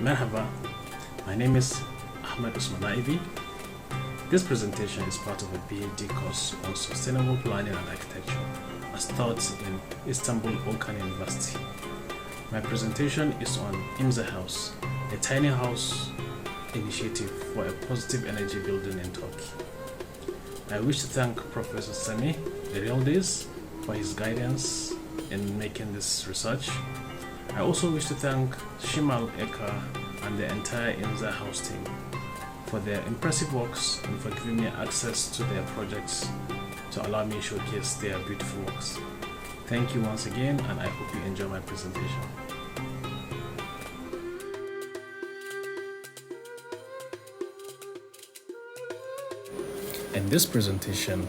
Merhaba, my name is Ahmed Usman Ivy. This presentation is part of a PhD course on sustainable planning and architecture as taught in Istanbul Okan University. My presentation is on İmza House, a tiny house initiative for a positive energy building in Turkey. I wish to thank Professor Sami Erildiz for his guidance in making this research. I also wish to thank Shimal Eka and the entire İmza House team for their impressive works and for giving me access to their projects to allow me to showcase their beautiful works. Thank you once again, and I hope you enjoy my presentation. In this presentation,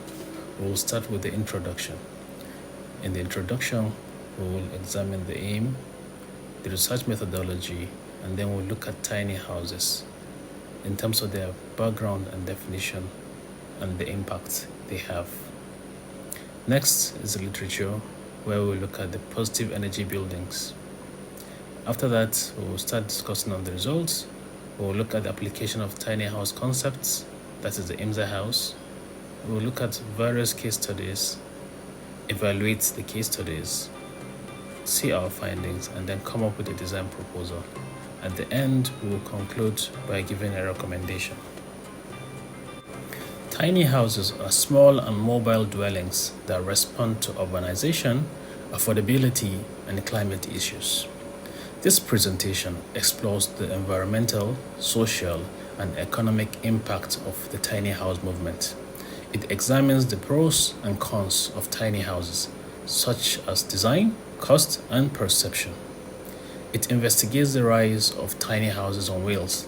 we will start with the introduction. In the introduction, we will examine the aim, the research methodology, and then we'll look at tiny houses in terms of their background and definition and the impact they have. Next is the literature, where we'll look at the positive energy buildings. After that, we will start discussing on the results. We will look at the application of tiny house concepts, that is the İmza House. We will look at various case studies, evaluate the case studies, see our findings, and then come up with a design proposal. At the end, we will conclude by giving a recommendation. Tiny houses are small and mobile dwellings that respond to urbanization, affordability, and climate issues. This presentation explores the environmental, social, and economic impact of the tiny house movement. It examines the pros and cons of tiny houses, such as design, cost, and perception. It investigates the rise of tiny houses on wheels,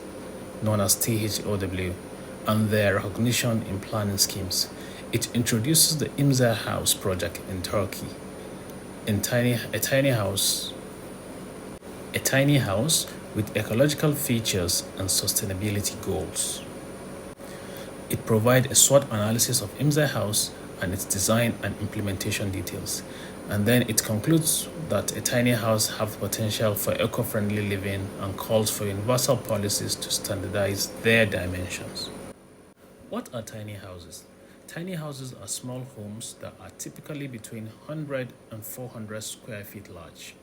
known as THOW, and their recognition in planning schemes. It introduces the İmza House project in Turkey, a tiny house with ecological features and sustainability goals. It provides a SWOT analysis of İmza House and its design and implementation details. And then it concludes that a tiny house has potential for eco-friendly living and calls for universal policies to standardize their dimensions. What are tiny houses? Tiny houses are small homes that are typically between 100 and 400 square feet large.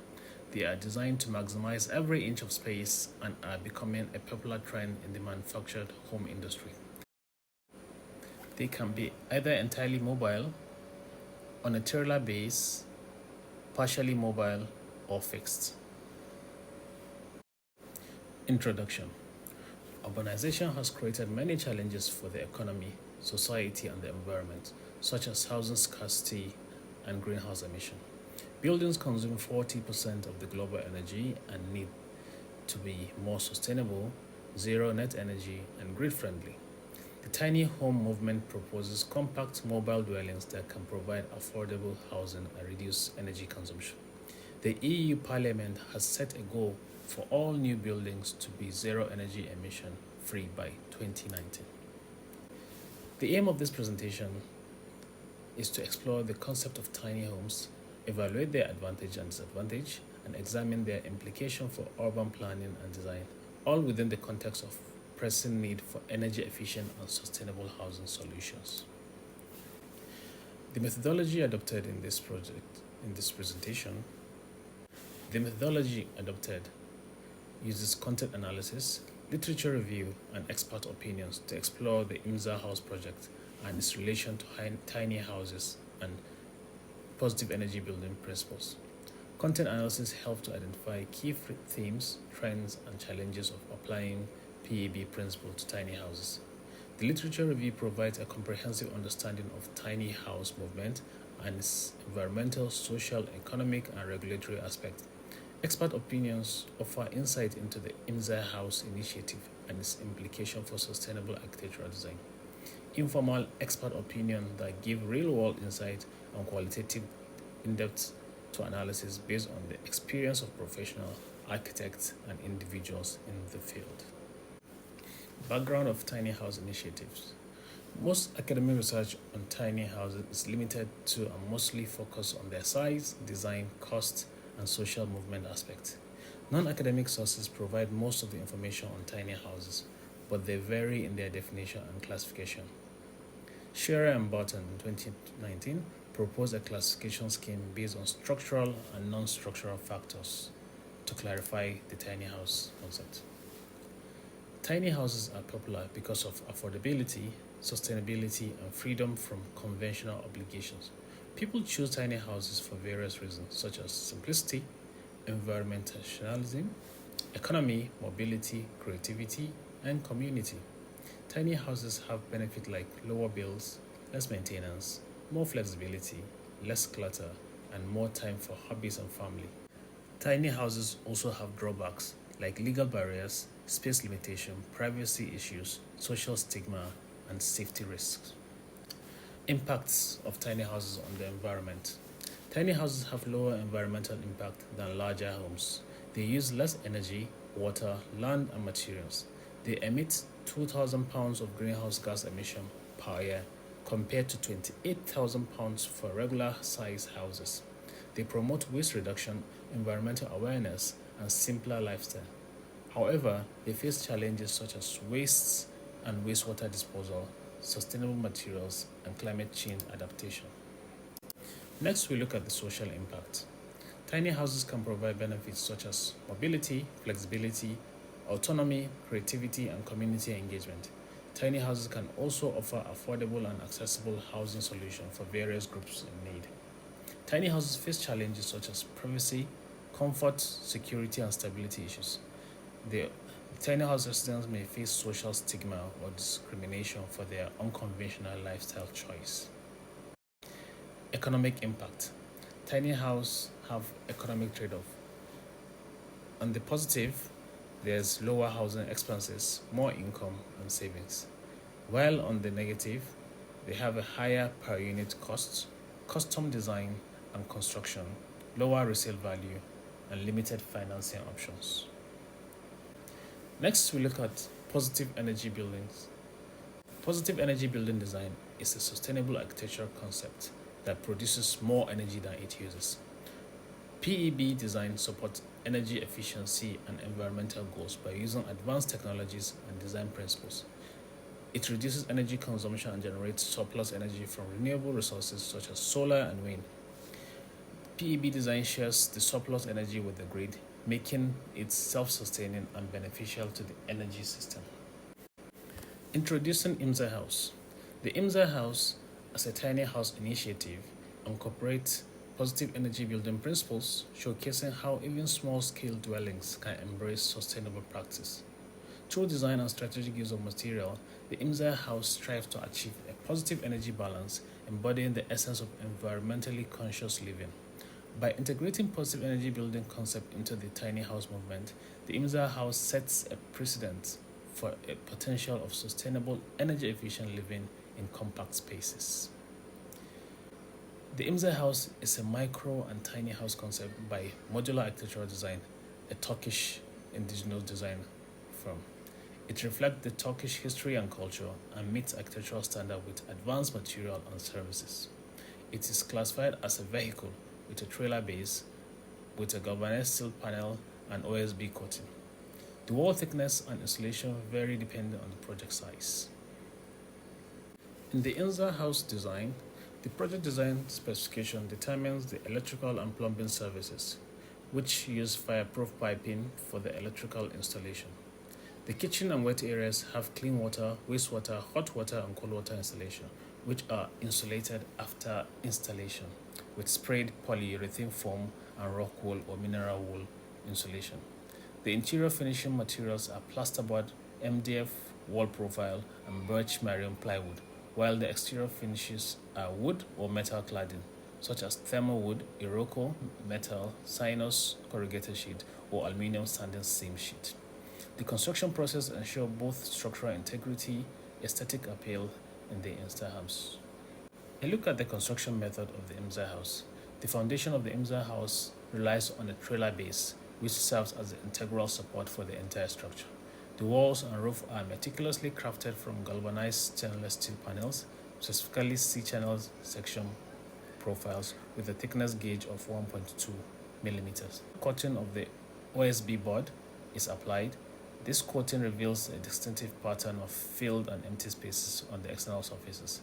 They are designed to maximize every inch of space and are becoming a popular trend in the manufactured home industry. They can be either entirely mobile, on a trailer base, partially mobile, or fixed. Introduction. Urbanization has created many challenges for the economy, society, and the environment, such as housing scarcity and greenhouse emission. Buildings consume 40% of the global energy and need to be more sustainable, zero net energy, and grid-friendly. The tiny home movement proposes compact mobile dwellings that can provide affordable housing and reduce energy consumption. The EU Parliament has set a goal for all new buildings to be zero energy emission free by 2019. The aim of this presentation is to explore the concept of tiny homes, evaluate their advantage and disadvantage, and examine their implication for urban planning and design, all within the context of pressing need for energy efficient and sustainable housing solutions. The methodology adopted in this presentation, uses content analysis, literature review, and expert opinions to explore the İmza House project and its relation to tiny houses and positive energy building principles. Content analysis helps to identify key themes, trends, and challenges of applying PEB principle to tiny houses. The literature review provides a comprehensive understanding of tiny house movement and its environmental, social, economic, and regulatory aspects. Expert opinions offer insight into the İmza House initiative and its implication for sustainable architectural design. Informal expert opinions that give real-world insight and qualitative in-depth to analysis based on the experience of professional architects and individuals in the field. Background of tiny house initiatives. Most academic research on tiny houses is limited to and mostly focused on their size, design, cost, and social movement aspects. Non-academic sources provide most of the information on tiny houses, but they vary in their definition and classification. Shearer and Barton in 2019 proposed a classification scheme based on structural and non-structural factors to clarify the tiny house concept. Tiny houses are popular because of affordability, sustainability, and freedom from conventional obligations. People choose tiny houses for various reasons, such as simplicity, environmentalism, economy, mobility, creativity, and community. Tiny houses have benefits like lower bills, less maintenance, more flexibility, less clutter, and more time for hobbies and family. Tiny houses also have drawbacks like legal barriers, space limitation, privacy issues, social stigma, and safety risks. Impacts of tiny houses on the environment. Tiny houses have lower environmental impact than larger homes. They use less energy, water, land, and materials. They emit 2,000 pounds of greenhouse gas emission per year compared to 28,000 pounds for regular size houses. They promote waste reduction, environmental awareness, and simpler lifestyle. However, they face challenges such as wastes and wastewater disposal, sustainable materials, and climate change adaptation. Next, we look at the social impact. Tiny houses can provide benefits such as mobility, flexibility, autonomy, creativity, and community engagement. Tiny houses can also offer affordable and accessible housing solutions for various groups in need. Tiny houses face challenges such as privacy, comfort, security, and stability issues. The tiny house residents may face social stigma or discrimination for their unconventional lifestyle choice. Economic impact. Tiny houses have economic trade-off. On the positive, there's lower housing expenses, more income, and savings. While on the negative, they have a higher per unit cost, custom design and construction, lower resale value, and limited financing options. Next, we look at positive energy buildings. Positive energy building design is a sustainable architectural concept that produces more energy than it uses. PEB design supports energy efficiency and environmental goals by using advanced technologies and design principles. It reduces energy consumption and generates surplus energy from renewable resources such as solar and wind. PEB design shares the surplus energy with the grid, making it self-sustaining and beneficial to the energy system. Introducing IMSA House. The IMSA House, as a tiny house initiative, incorporates positive energy building principles, showcasing how even small-scale dwellings can embrace sustainable practice. Through design and strategic use of material, the IMSA House strives to achieve a positive energy balance, embodying the essence of environmentally conscious living. By integrating positive energy building concept into the tiny house movement, the IMSA House sets a precedent for a potential of sustainable, energy-efficient living in compact spaces. The IMSA House is a micro and tiny house concept by Modular Architectural Design, a Turkish indigenous design firm. It reflects the Turkish history and culture and meets architectural standards with advanced material and services. It is classified as a vehicle with a trailer base, with a galvanized steel panel and OSB coating. The wall thickness and insulation vary depending on the project size. In the IMSA House design, the project design specification determines the electrical and plumbing services, which use fireproof piping for the electrical installation. The kitchen and wet areas have clean water, wastewater, hot water, and cold water installation, which are insulated after installation with sprayed polyurethane foam and rock wool or mineral wool insulation. The interior finishing materials are plasterboard, MDF, wall profile, and birch marion plywood, while the exterior finishes are wood or metal cladding, such as thermal wood, Iroko, metal, Sinus, corrugated sheet, or aluminum standing seam sheet. The construction process ensures both structural integrity, aesthetic appeal in the IMSA House. A look at the construction method of the IMSA House. The foundation of the IMSA House relies on a trailer base, which serves as the integral support for the entire structure. The walls and roof are meticulously crafted from galvanized stainless steel panels, specifically C-channel section profiles with a thickness gauge of 1.2 millimeters. Cutting of the OSB board is applied. This coating reveals a distinctive pattern of filled and empty spaces on the external surfaces.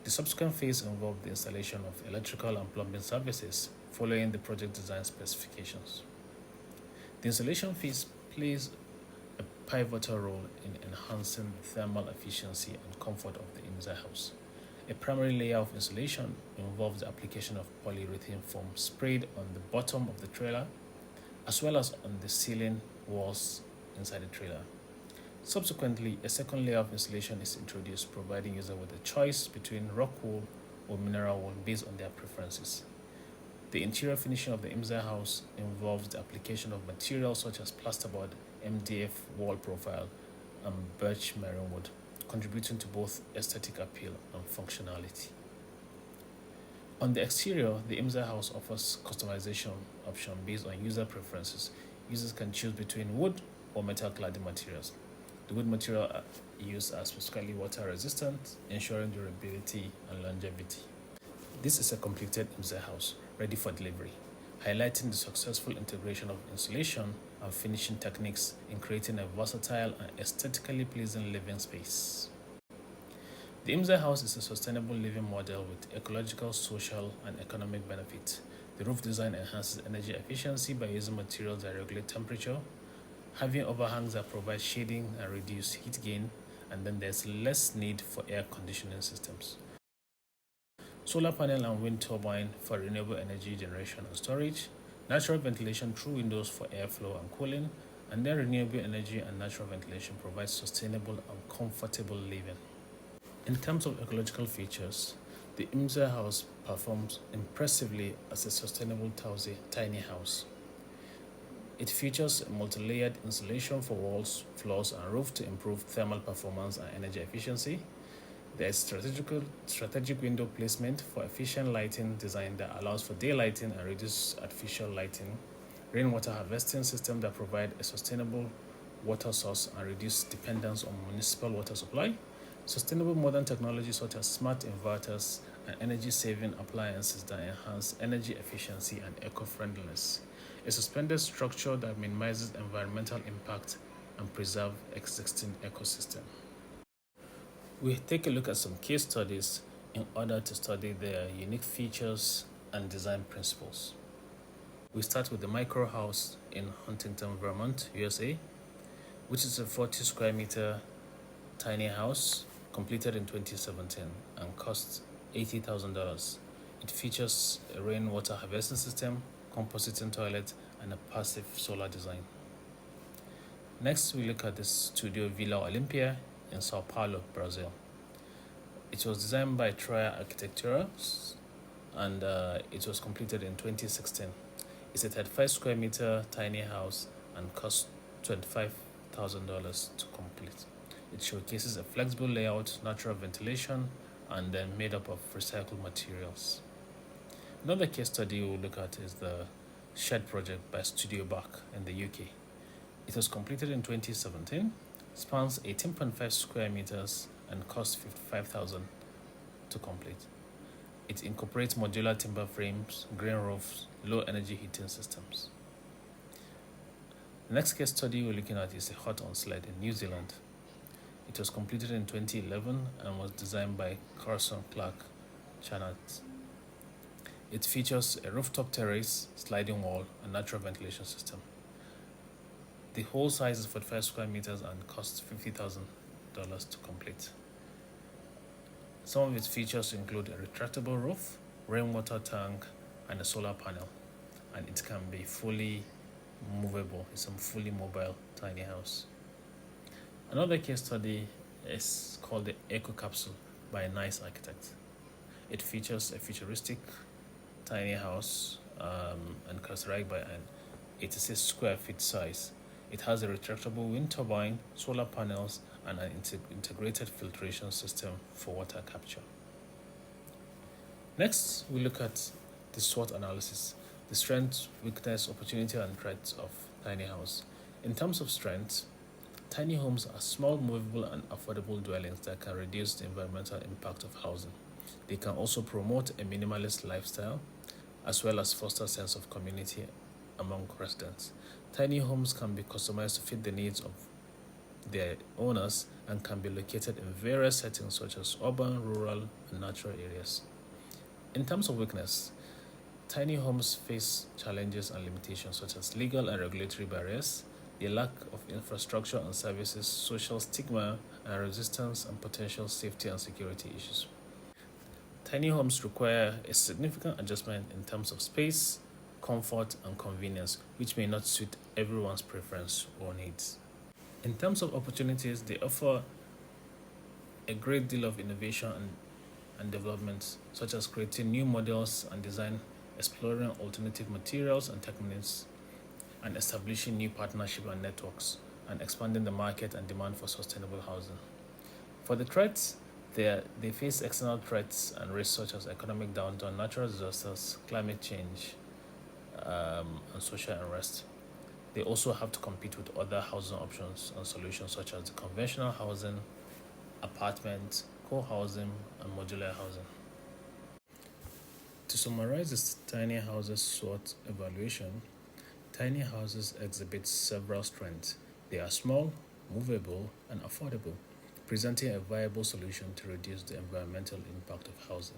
The subsequent phase involved the installation of electrical and plumbing services following the project design specifications. The installation phase plays a pivotal role in enhancing the thermal efficiency and comfort of the IMSA house. A primary layer of insulation involves the application of polyurethane foam sprayed on the bottom of the trailer as well as on the ceiling walls inside the trailer. Subsequently, a second layer of insulation is introduced, providing users with a choice between rock wool or mineral wool based on their preferences. The interior finishing of the IMSA house involves the application of materials such as plasterboard, MDF wall profile, and birch marine wood, contributing to both aesthetic appeal and functionality. On the exterior, the IMSA house offers customization option based on user preferences. Users can choose between wood or metal cladding materials. The wood material used are specifically water resistant, ensuring durability and longevity. This is a completed IMSA house ready for delivery, highlighting the successful integration of insulation and finishing techniques in creating a versatile and aesthetically pleasing living space. The IMSA house is a sustainable living model with ecological, social, and economic benefits. The roof design enhances energy efficiency by using materials that regulate temperature, having overhangs that provide shading and reduce heat gain, and then there's less need for air conditioning systems. Solar panel and wind turbine for renewable energy generation and storage, natural ventilation through windows for airflow and cooling, and then renewable energy and natural ventilation provide sustainable and comfortable living. In terms of ecological features, the IMSA house performs impressively as a sustainable tiny house. It features a multi-layered insulation for walls, floors, and roof to improve thermal performance and energy efficiency. There is strategic window placement for efficient lighting design that allows for daylighting and reduce artificial lighting. Rainwater harvesting system that provide a sustainable water source and reduce dependence on municipal water supply. Sustainable modern technologies such as smart inverters and energy-saving appliances that enhance energy efficiency and eco-friendliness. A suspended structure that minimizes environmental impact and preserve existing ecosystem. We take a look at some case studies in order to study their unique features and design principles. We start with the micro house in Huntington, Vermont, USA, which is a 40 square meter tiny house completed in 2017 and cost $80,000. It features a rainwater harvesting system, compositing toilet, and a passive solar design. Next, we look at the Studio Villa Olympia in Sao Paulo, Brazil. It was designed by Troia Arquitetura and it was completed in 2016. It's a 35 square meter tiny house and cost $25,000 to complete. It showcases a flexible layout, natural ventilation, and then made up of recycled materials. Another case study we'll look at is the Shed project by Studio Bark in the UK. It was completed in 2017, spans 18.5 square meters, and cost $55,000 to complete. It incorporates modular timber frames, green roofs, low energy heating systems. The next case study we're looking at is a hut on sled in New Zealand. It was completed in 2011 and was designed by Carson Clark Chanat. It features a rooftop terrace, sliding wall, and natural ventilation system. The whole size is 45 square meters and costs $50,000 to complete. Some of its features include a retractable roof, rainwater tank, and a solar panel, and it can be fully movable. It's a fully mobile tiny house. Another case study is called the Eco Capsule by a Nice Architect. It features a futuristic tiny house and characterized by an 86 square feet size. It has a retractable wind turbine, solar panels, and an integrated filtration system for water capture. Next, we look at the SWOT analysis, the strengths, weakness, opportunity, and threats of tiny house. In terms of strengths, tiny homes are small, movable, and affordable dwellings that can reduce the environmental impact of housing. They can also promote a minimalist lifestyle, as well as foster a sense of community among residents. Tiny homes can be customized to fit the needs of their owners and can be located in various settings such as urban, rural, and natural areas. In terms of weakness, tiny homes face challenges and limitations such as legal and regulatory barriers, the lack of infrastructure and services, social stigma and resistance, and potential safety and security issues. Tiny homes require a significant adjustment in terms of space, comfort, and convenience, which may not suit everyone's preference or needs. In terms of opportunities, they offer a great deal of innovation and development, such as creating new models and design, exploring alternative materials and techniques, and establishing new partnerships and networks, and expanding the market and demand for sustainable housing. For the threats, they face external threats and risks such as economic downturn, natural disasters, climate change, and social unrest. They also have to compete with other housing options and solutions such as the conventional housing, apartment, co-housing, and modular housing. To summarize this tiny houses SWOT evaluation, tiny houses exhibit several strengths. They are small, movable, and affordable, presenting a viable solution to reduce the environmental impact of housing.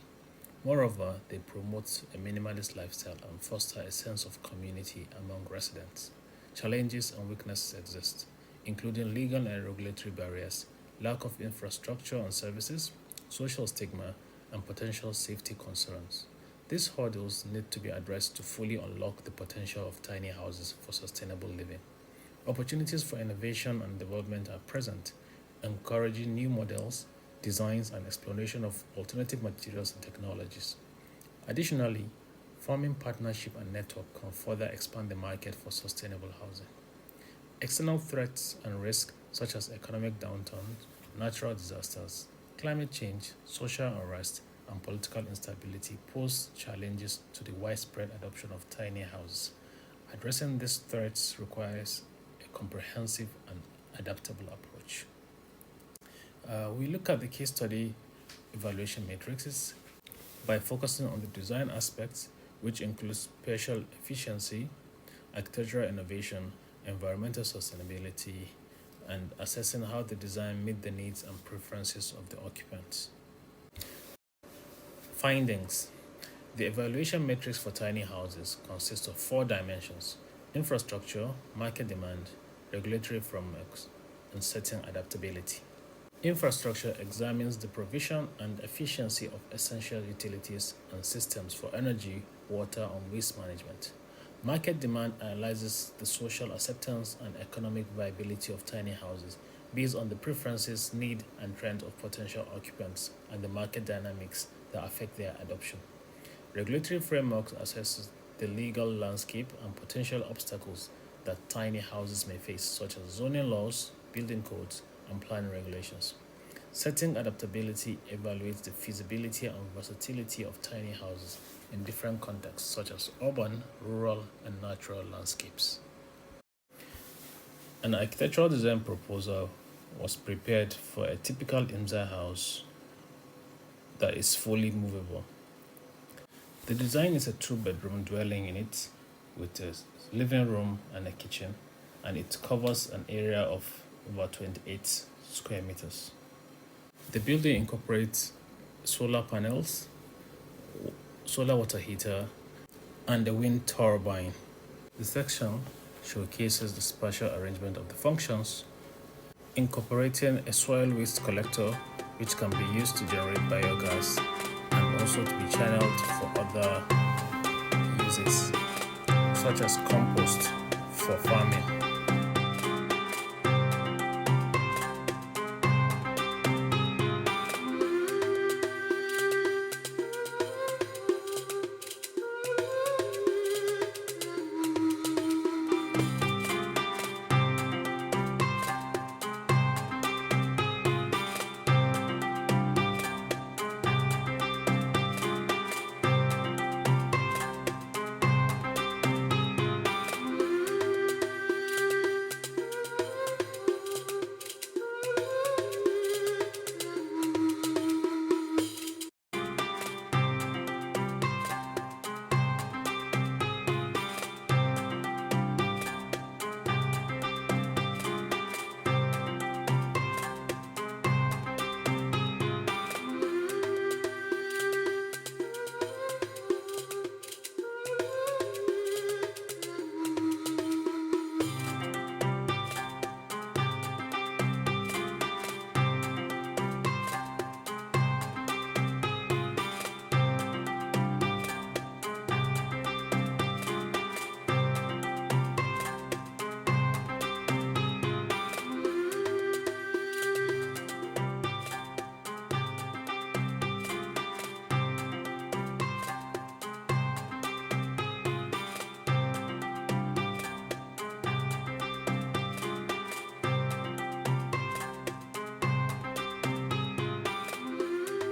Moreover, they promote a minimalist lifestyle and foster a sense of community among residents. Challenges and weaknesses exist, including legal and regulatory barriers, lack of infrastructure and services, social stigma, and potential safety concerns. These hurdles need to be addressed to fully unlock the potential of tiny houses for sustainable living. Opportunities for innovation and development are present, encouraging new models, designs, and exploration of alternative materials and technologies. Additionally, forming partnership and network can further expand the market for sustainable housing. External threats and risks such as economic downturn, natural disasters, climate change, social unrest, and political instability pose challenges to the widespread adoption of tiny houses. Addressing these threats requires a comprehensive and adaptable approach. We look at the case study evaluation matrices by focusing on the design aspects, which includes spatial efficiency, architectural innovation, environmental sustainability, and assessing how the design meet the needs and preferences of the occupants. Findings. The evaluation matrix for tiny houses consists of 4 dimensions: infrastructure, market demand, regulatory frameworks, and setting adaptability. Infrastructure examines the provision and efficiency of essential utilities and systems for energy, water, and waste management. Market demand analyzes the social acceptance and economic viability of tiny houses based on the preferences, need, and trend of potential occupants and the market dynamics that affect their adoption. Regulatory frameworks assesses the legal landscape and potential obstacles that tiny houses may face, such as zoning laws, building codes, and planning regulations. Setting adaptability evaluates the feasibility and versatility of tiny houses in different contexts, such as urban, rural, and natural landscapes. An architectural design proposal was prepared for a typical IMSA house that is fully movable. The design is a 2-bedroom dwelling unit with a living room and a kitchen, and it covers an area of about 28 square meters. The building incorporates solar panels, solar water heater, and a wind turbine. The section showcases the spatial arrangement of the functions, incorporating a soil waste collector which can be used to generate biogas and also to be channeled for other uses, such as compost for farming.